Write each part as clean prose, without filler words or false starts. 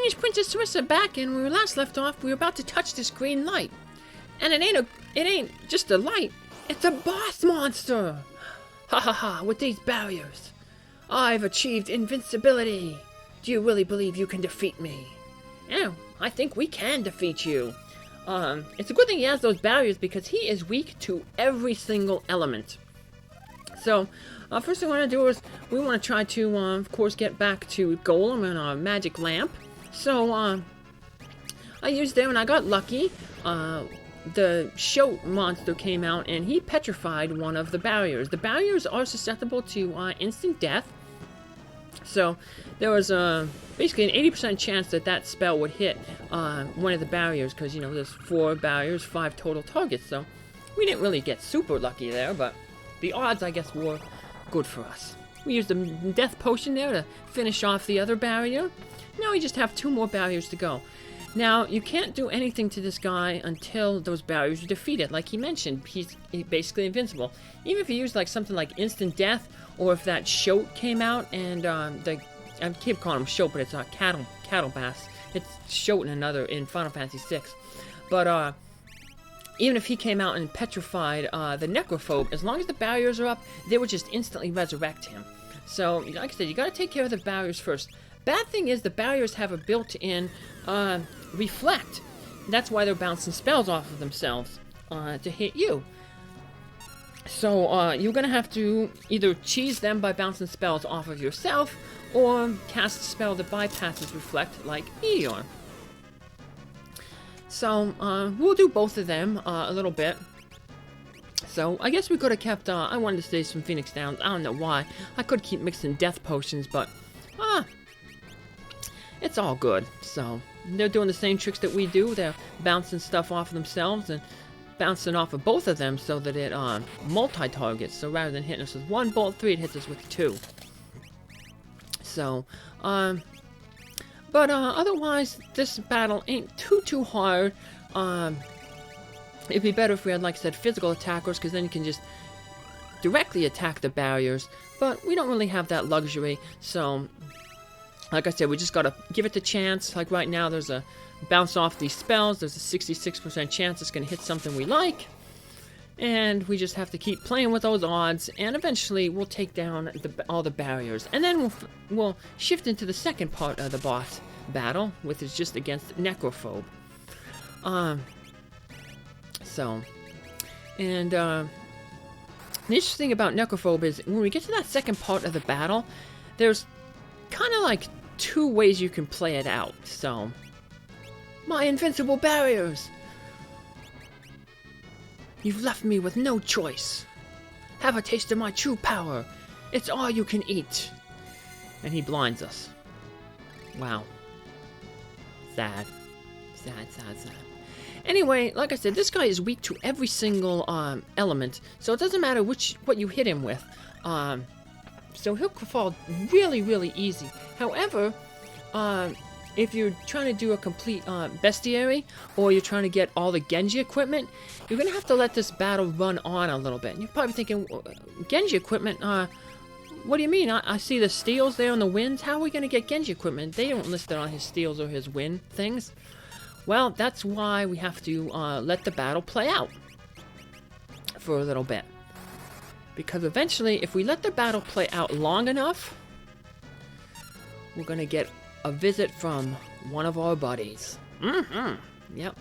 changed Princess Sarissa back, and when we last left off, we were about to touch this green light. And it ain't just a light, it's a boss monster! Ha ha ha, with these barriers. I've achieved invincibility. Do you really believe you can defeat me? Yeah, I think we can defeat you. It's a good thing he has those barriers because he is weak to every single element. So, first thing I want to do is we want to try to, of course, get back to Golem and our magic lamp. So, I used them and I got lucky. The shoat monster came out and he petrified one of the barriers. The barriers are susceptible to instant death. So, there was basically an 80% chance that that spell would hit one of the barriers because, you know, there's 4 barriers, 5 total targets. So, we didn't really get super lucky there, but the odds, I guess, were good for us. We used the death potion there to finish off the other barrier. Now we just have 2 more barriers to go. Now, you can't do anything to this guy until those barriers are defeated. Like he mentioned, he's basically invincible. Even if you use like something like instant death, or if that shoat came out and I keep calling him shoat, but it's a cattle bass. It's shoat in Final Fantasy VI. But even if he came out and petrified the necrophobe, as long as the barriers are up, they would just instantly resurrect him. So, like I said, you gotta take care of the barriers first. Bad thing is the barriers have a built-in reflect. That's why they're bouncing spells off of themselves to hit you. So you're gonna have to either cheese them by bouncing spells off of yourself, or cast a spell that bypasses reflect, like Meteor. So we'll do both of them a little bit. So I guess we could have kept. I wanted to stay some Phoenix Downs. I don't know why. I could keep mixing death potions, but it's all good. So they're doing the same tricks that we do. They're bouncing stuff off of themselves and bouncing off of both of them so that it multi-targets. So rather than hitting us with 1 bolt 3, it hits us with 2. So, but otherwise, this battle ain't too hard. It'd be better if we had, like I said, physical attackers, because then you can just directly attack the barriers. But we don't really have that luxury, so like I said, we just gotta give it the chance. Like right now, there's a bounce off these spells. There's a 66% chance it's gonna hit something we like. And we just have to keep playing with those odds, and eventually we'll take down all the barriers. And then we'll shift into the second part of the boss battle, which is just against Necrophobe. The interesting thing about Necrophobe is when we get to that second part of the battle, there's kind of like 2 ways you can play it out. So, my invincible barriers! You've left me with no choice. Have a taste of my true power. It's all you can eat. And he blinds us. Wow. Sad. Sad. Anyway, like I said, this guy is weak to every single element, so it doesn't matter what you hit him with. So he'll fall really easy. However, if you're trying to do a complete bestiary, or you're trying to get all the Genji equipment, you're going to have to let this battle run on a little bit. And you're probably thinking, Genji equipment? What do you mean? I see the steals there on the winds. How are we going to get Genji equipment? They don't list it on his steals or his win things. Well, that's why we have to let the battle play out for a little bit. Because eventually, if we let the battle play out long enough, we're going to get a visit from one of our buddies. Yep.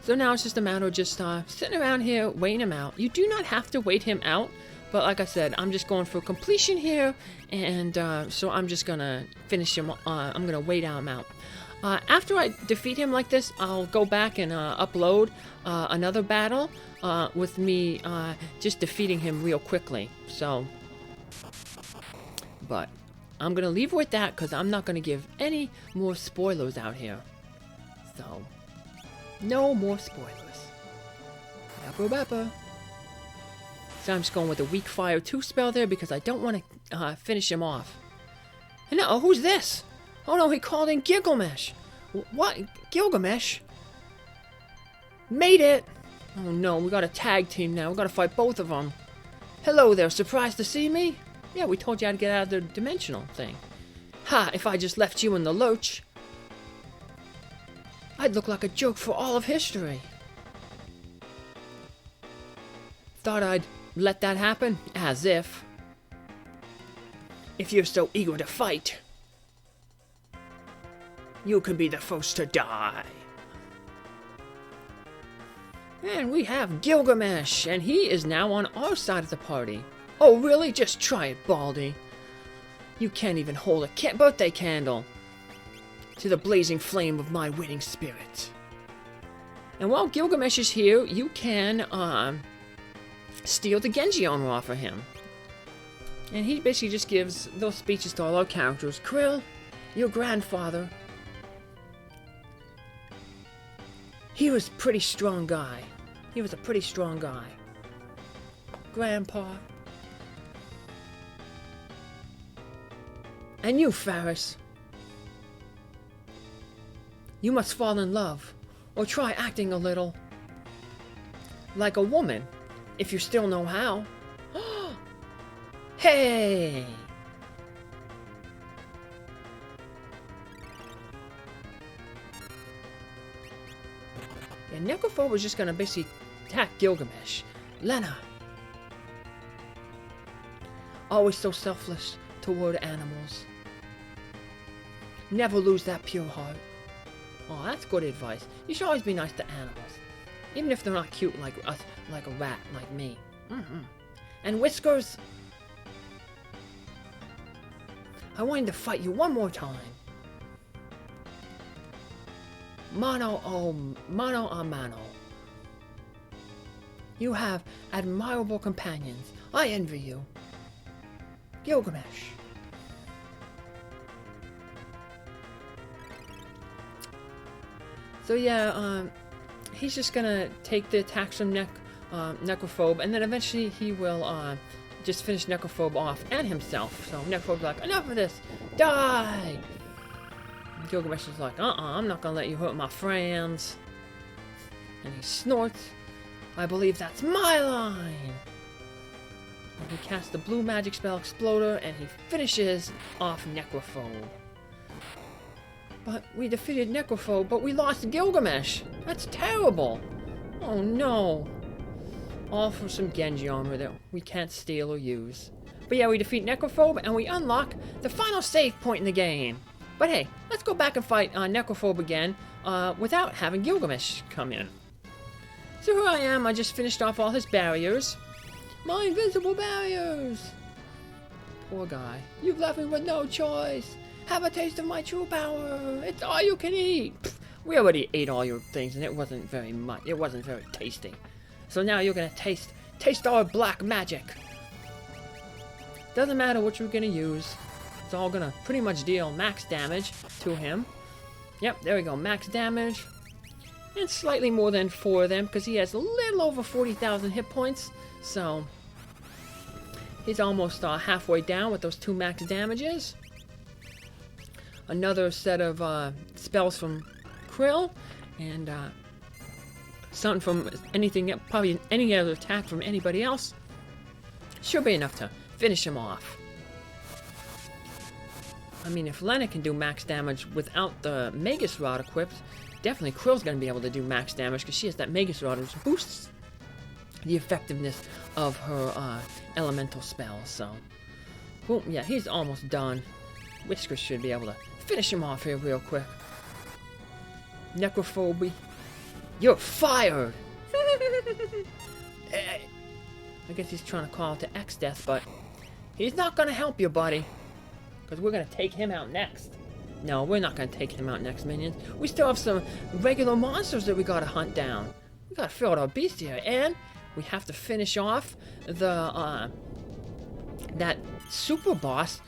So now it's just a matter of just sitting around here, waiting him out. You do not have to wait him out, but like I said, I'm just going for completion here, and so I'm just gonna finish him. I'm gonna wait him out. After I defeat him like this, I'll go back and upload another battle with me just defeating him real quickly. So, but I'm gonna leave it with that because I'm not gonna give any more spoilers out here. So, no more spoilers. Bappa. So I'm just going with a weak fire 2 spell there because I don't want to finish him off. And no, who's this? Oh no, he called in Gilgamesh. What? Gilgamesh? Made it! Oh no, we got a tag team now. We gotta fight both of them. Hello there, surprised to see me? Yeah, we told you how to get out of the dimensional thing. Ha, if I just left you in the lurch, I'd look like a joke for all of history. Thought I'd let that happen? As if. If you're so eager to fight, you can be the first to die. And we have Gilgamesh, and he is now on our side of the party. Oh, really? Just try it, Baldy. You can't even hold a birthday candle to the blazing flame of my winning spirit. And while Gilgamesh is here, you can steal the Genji armor off of him. And he basically just gives those speeches to all our characters. Krill, your grandfather, he was a pretty strong guy. He was a pretty strong guy. Grandpa. And you, Faris. You must fall in love, or try acting a little like a woman, if you still know how. Hey! Yeah, Necrophobe was just gonna basically attack Gilgamesh. Lena! Always so selfless toward animals. Never lose that pure heart. Oh, that's good advice. You should always be nice to animals. Even if they're not cute like us, like a rat, like me. And Whiskers, I wanted to fight you one more time. Mano a mano. You have admirable companions. I envy you. Gilgamesh. So yeah, he's just gonna take the attacks from Necrophobe, and then eventually he will just finish Necrophobe off and himself. So Necrophobe's like, enough of this, die! And Gilgamesh is like, I'm not gonna let you hurt my friends. And he snorts, I believe that's my line! And he casts the blue magic spell Exploder, and he finishes off Necrophobe. But we defeated Necrophobe, but we lost Gilgamesh! That's terrible! Oh no! All for some Genji armor that we can't steal or use. But yeah, we defeat Necrophobe, and we unlock the final save point in the game. But hey, let's go back and fight Necrophobe again, without having Gilgamesh come in. So here I am, I just finished off all his barriers. My invisible barriers! Poor guy. You've left me with no choice! Have a taste of my true power! It's all you can eat! Pfft, we already ate all your things and it wasn't very much. It wasn't very tasty. So now you're gonna taste our black magic. Doesn't matter what you're gonna use. It's all gonna pretty much deal max damage to him. Yep, there we go. Max damage. And slightly more than 4 of them because he has a little over 40,000 hit points. So he's almost halfway down with those 2 max damages. Another set of spells from Krill, and something from anything, probably any other attack from anybody else. Should be enough to finish him off. I mean, if Lena can do max damage without the Magus Rod equipped, definitely Krill's going to be able to do max damage because she has that Magus Rod, which boosts the effectiveness of her elemental spells. So, boom, yeah, he's almost done. Whiskers should be able to finish him off here real quick. Necrophobe, you're fired! Hey. I guess he's trying to call to Exdeath, but he's not going to help you, buddy. Because we're going to take him out next. No, we're not going to take him out next, minions. We still have some regular monsters that we got to hunt down. We got to fill out our bestiary, and we have to finish off the, that super boss,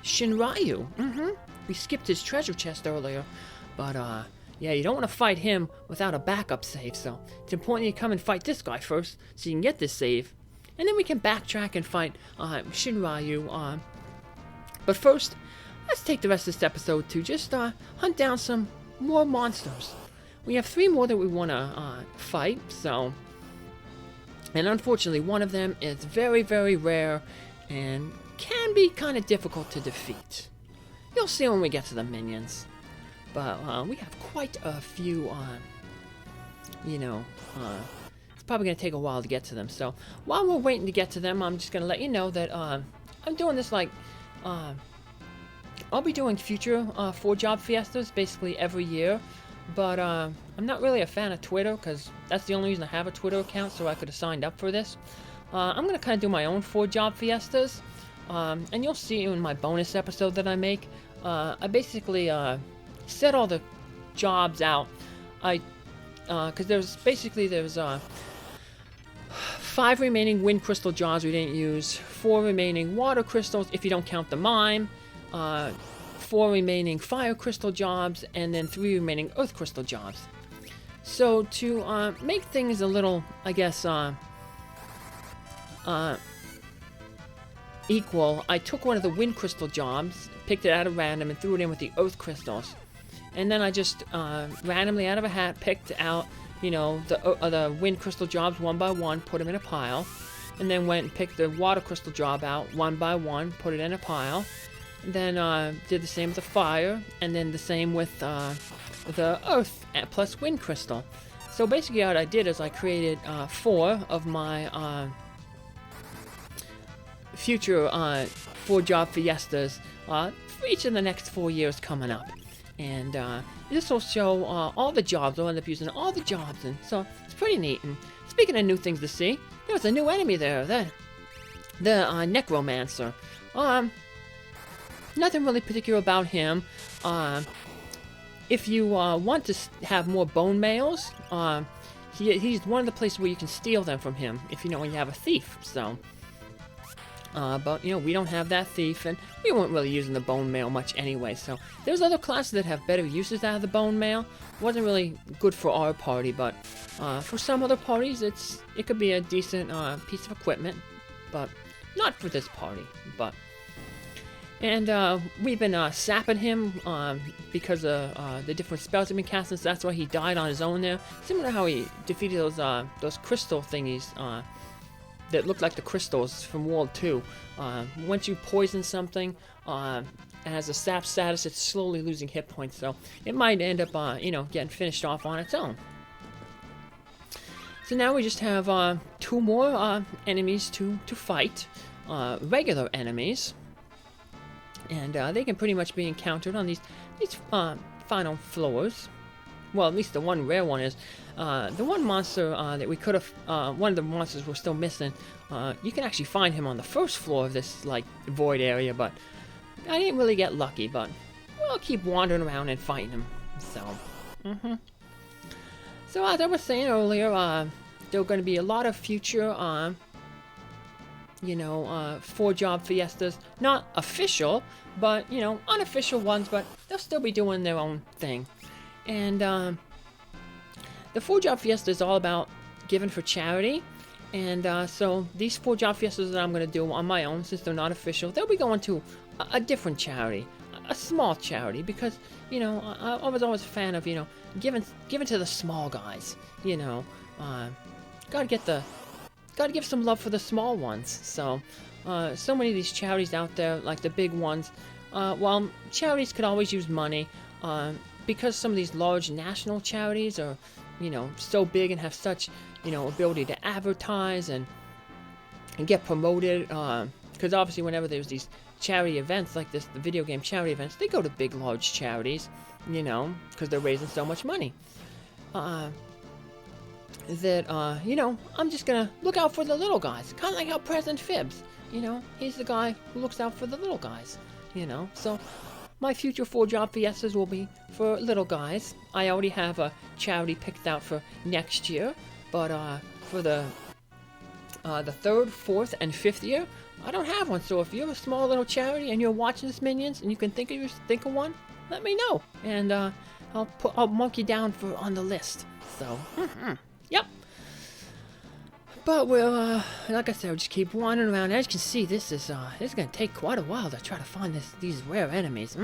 Shinryu. We skipped his treasure chest earlier, but yeah, you don't want to fight him without a backup save, so it's important you come and fight this guy first so you can get this save, and then we can backtrack and fight Shinryu. But first, let's take the rest of this episode to just hunt down some more monsters. We have 3 more that we want to fight, so, and unfortunately one of them is very, very rare and can be kind of difficult to defeat. You'll see when we get to the minions. But we have quite a few, you know, it's probably going to take a while to get to them. So while we're waiting to get to them, I'm just going to let you know that I'm doing this like, I'll be doing future 4-job fiestas basically every year. But I'm not really a fan of Twitter, because that's the only reason I have a Twitter account, so I could have signed up for this. I'm going to kind of do my own 4-job fiestas, and you'll see in my bonus episode that I make. I basically set all the jobs out. Because there's 5 remaining wind crystal jobs we didn't use, 4 remaining water crystals if you don't count the mime, 4 remaining fire crystal jobs, and then 3 remaining earth crystal jobs. So to make things a little, I guess, equal, I took one of the wind crystal jobs, picked it out of random, and threw it in with the earth crystals. And then I just randomly out of a hat picked out, you know, the wind crystal jobs one by one, put them in a pile, and then went and picked the water crystal job out one by one, put it in a pile. Then did the same with the fire, and then the same with the earth plus wind crystal. So basically what I did is I created 4 of my future 4-job fiestas for each of the next 4 years coming up. And this will show all the jobs. I'll end up using all the jobs, and so it's pretty neat. And speaking of new things to see, there was a new enemy there, the Necromancer. Nothing really particular about him. If you want to have more bone mails, he's one of the places where you can steal them from him, if you know when you have a thief. So, but, you know, we don't have that thief, and we weren't really using the bone mail much anyway, so there's other classes that have better uses out of the bone mail. Wasn't really good for our party, but for some other parties, it could be a decent piece of equipment, but not for this party. But and we've been sapping him because of the different spells he's been casting, so that's why he died on his own there. Similar to how he defeated those crystal thingies that look like the crystals from World 2. Once you poison something, as a sap status, it's slowly losing hit points, so it might end up, you know, getting finished off on its own. So now we just have 2 more enemies to fight, regular enemies, and they can pretty much be encountered on these final floors. Well, at least the one rare one is. The one monster that we could have, one of the monsters we're still missing, you can actually find him on the first floor of this, like, void area, but I didn't really get lucky, but we'll keep wandering around and fighting him, so, So, as I was saying earlier, there are going to be a lot of future, you know, 4-job fiestas, not official, but, you know, unofficial ones, but they'll still be doing their own thing. And the 4-job fiesta is all about giving for charity, and so these 4-job fiestas that I'm going to do on my own, since they're not official, they'll be going to a different charity, a small charity, because, you know, I was always a fan of, you know, giving to the small guys, you know, gotta give some love for the small ones. So so many of these charities out there, like the big ones, while charities could always use money, because some of these large national charities are, you know, so big and have such, you know, ability to advertise and get promoted, because obviously whenever there's these charity events like this, the video game charity events, they go to big, large charities, you know, because they're raising so much money. You know, I'm just gonna look out for the little guys, kind of like how President Phibbs, you know, he's the guy who looks out for the little guys, you know, so my future 4-job fiestas will be for little guys. I already have a charity picked out for next year, but for the 3rd, 4th, and 5th year, I don't have one. So if you're a small little charity and you're watching this, Minions, and you can think of one, let me know, and I'll mark you down on the list. So, yep. But we'll, like I said, we'll just keep wandering around. As you can see, this is gonna take quite a while to try to find these rare enemies.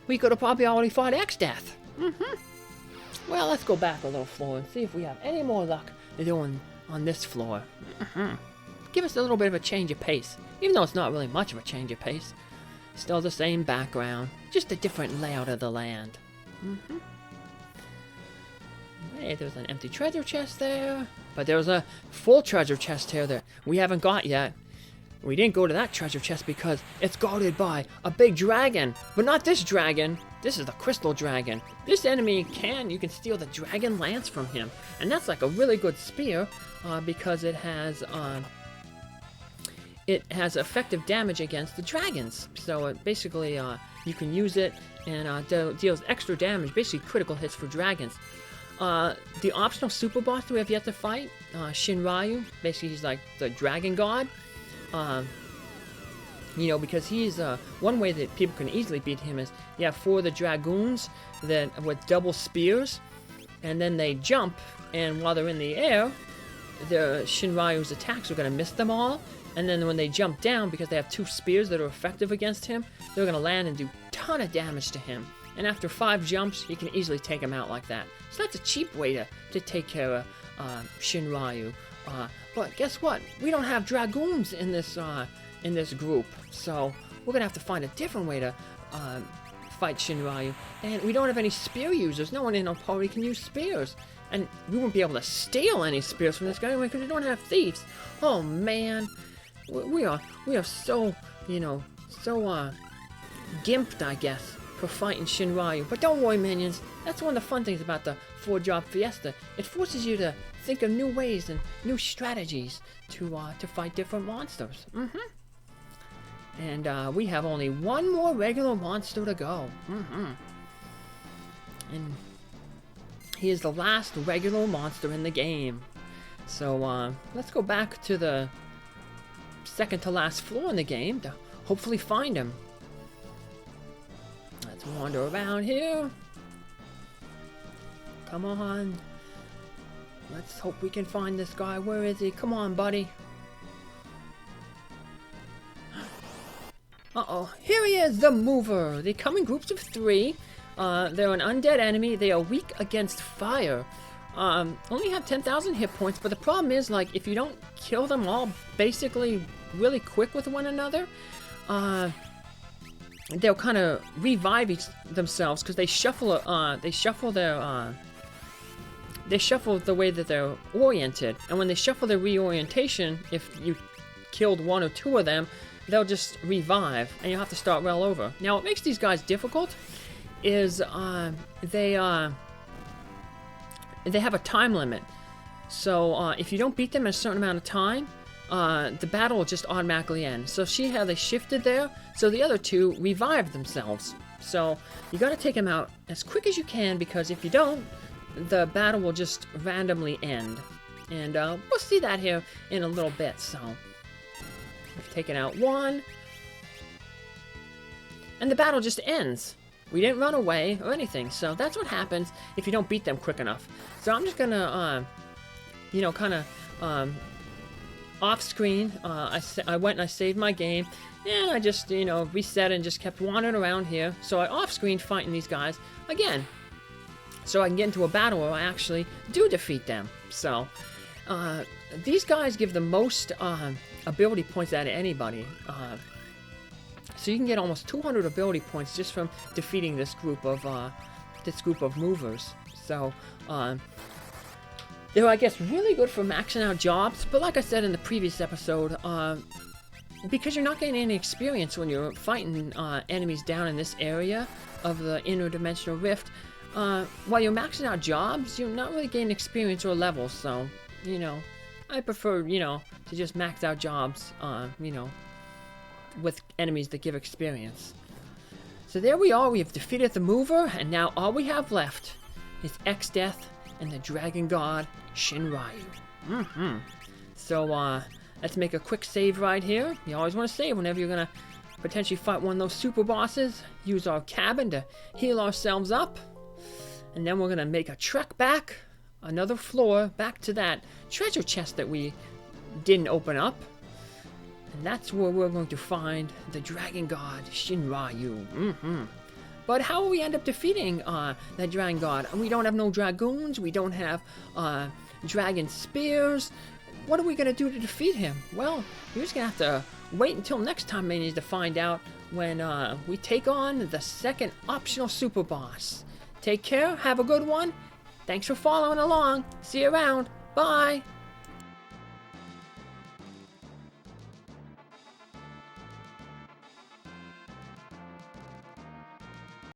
We could have probably already fought Exdeath. Well, let's go back a little floor and see if we have any more luck doing on this floor. Give us a little bit of a change of pace, even though it's not really much of a change of pace. Still the same background, just a different layout of the land. Hey, there's an empty treasure chest there. But there's a full treasure chest here that we haven't got yet. We didn't go to that treasure chest because it's guarded by a big dragon. But not this dragon. This is the crystal dragon. This enemy you can steal the dragon lance from him. And that's like a really good spear because it has effective damage against the dragons. So it basically, you can use it and deals extra damage, basically critical hits for dragons. The optional super boss that we have yet to fight, Shinryu, basically he's like the dragon god. You know, because he's, one way that people can easily beat him is, you have 4 of the dragoons that with double spears, and then they jump, and while they're in the air, the Shinryu's attacks are going to miss them all, and then when they jump down, because they have 2 spears that are effective against him, they're going to land and do a ton of damage to him. And after 5 jumps, you can easily take him out like that. So that's a cheap way to take care of Shinryu. But guess what? We don't have dragoons in this group, so we're gonna have to find a different way to fight Shinryu. And we don't have any spear users. No one in our party can use spears, and we won't be able to steal any spears from this guy anyway because we don't have thieves. Oh man, we are so gimped, I guess, for fighting Shinryu. But don't worry, minions. That's one of the fun things about the 4-job Fiesta. It forces you to think of new ways and new strategies to fight different monsters. And we have only one more regular monster to go. And he is the last regular monster in the game. So let's go back to the second to last floor in the game to hopefully find him. Let's wander around here. Come on. Let's hope we can find this guy. Where is he? Come on, buddy. Uh-oh. Here he is, the Mover. They come in groups of 3. They're an undead enemy. They are weak against fire. Only have 10,000 hit points, but the problem is, like, if you don't kill them all basically really quick with one another, they'll kind of revive themselves because they shuffle the way that they're oriented, and when they shuffle their reorientation, if you killed 1 or 2 of them, they'll just revive, and you'll have to start well over. Now, what makes these guys difficult is they have a time limit. So if you don't beat them in a certain amount of time, the battle will just automatically end. So see how they shifted there? So the other 2 revived themselves. So you got to take them out as quick as you can, because if you don't, the battle will just randomly end. And we'll see that here in a little bit. So we've taken out 1, and the battle just ends. We didn't run away or anything, so that's what happens if you don't beat them quick enough. So I'm just gonna, kind of, off screen, I went and I saved my game, and I just, reset and just kept wandering around here. So I off screen fighting these guys again, so I can get into a battle where I actually do defeat them. So these guys give the most ability points out of anybody. So you can get almost 200 ability points just from defeating this group of movers. So they're, I guess, really good for maxing out jobs. But like I said in the previous episode, because you're not getting any experience when you're fighting enemies down in this area of the interdimensional rift, while you're maxing out jobs, you're not really getting experience or levels. So, I prefer, to just max out jobs, with enemies that give experience. So there we are. We have defeated the Mover, and now all we have left is Exdeath and the Dragon God Shinryu. So let's make a quick save right here. You always want to save whenever you're gonna potentially fight one of those super bosses. Use our cabin to heal ourselves up, and then we're gonna make a trek back another floor back to that treasure chest that we didn't open up. And that's where we're going to find the Dragon God Shinryu. But how will we end up defeating that Dragon God? We don't have no dragoons. We don't have dragon spears. What are we going to do to defeat him? Well, you're just going to have to wait until next time, minions, to find out when we take on the second optional super boss. Take care, have a good one. Thanks for following along. See you around. Bye.